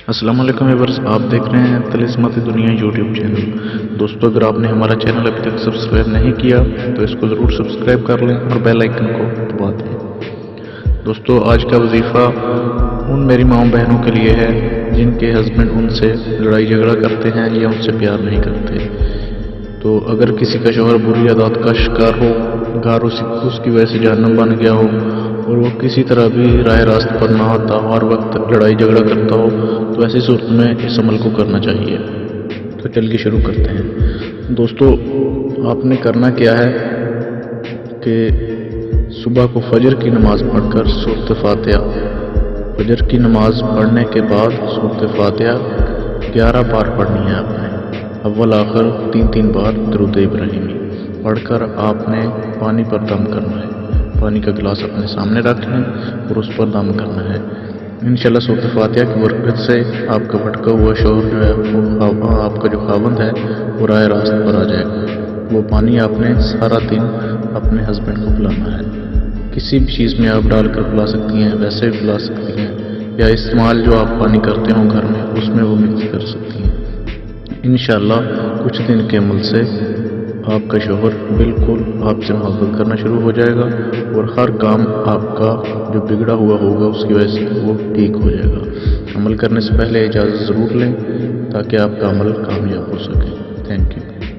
अस्सलाम वालेकुम व्यूअर्स, आप देख रहे हैं तिलिस्मात दुनिया यूट्यूब चैनल। दोस्तों, अगर आपने हमारा चैनल अभी तक सब्सक्राइब नहीं किया तो इसको ज़रूर सब्सक्राइब कर लें और बेल आइकन को दबा दें। दोस्तों, आज का वजीफ़ा उन मेरी माँ बहनों के लिए है जिनके हस्बैंड उनसे लड़ाई झगड़ा करते हैं या उनसे प्यार नहीं करते। तो अगर किसी का शौहर बुरी आदत का शिकार हो, घर उसकी वजह से जहन्नम बन गया हो और वो किसी तरह भी राह रास्ते पर ना आता हो, हर वक्त लड़ाई झगड़ा करता हो, तो ऐसी सूरत में इस अमल को करना चाहिए। तो चलिए शुरू करते हैं। दोस्तों, आपने करना क्या है कि सुबह को फजर की नमाज़ पढ़कर सूरत फातिहा, फजर की नमाज़ पढ़ने के बाद सूरत फातिहा 11 बार पढ़नी है आपने। अव्वल आखिर 3-3 बार दरूद इब्राहिमी पढ़कर आपने पानी पर दम करना है। पानी का गिलास अपने सामने रख लें और उस पर दम करना है। इंशाल्लाह सूरत फातिहा की बरकत से आपका भटका हुआ शौहर जो है, वो आपका जो खावंद है, वो राह रास्ते पर आ जाएगा। वो पानी आपने सारा दिन अपने हस्बैंड को पिलाना है। किसी भी चीज़ में आप डालकर पिला सकती हैं, वैसे भी पिला सकती हैं, या इस्तेमाल जो आप पानी करते हो घर में उसमें वो मिक्स कर सकती हैं। इंशाल्लाह कुछ दिन के अमल से आपका शौहर बिल्कुल आपसे मोहब्बत करना शुरू हो जाएगा और हर काम आपका जो बिगड़ा हुआ होगा उसकी वजह से वो ठीक हो जाएगा। अमल करने से पहले इजाज़त ज़रूर लें ताकि आपका अमल कामयाब हो सके। Thank you.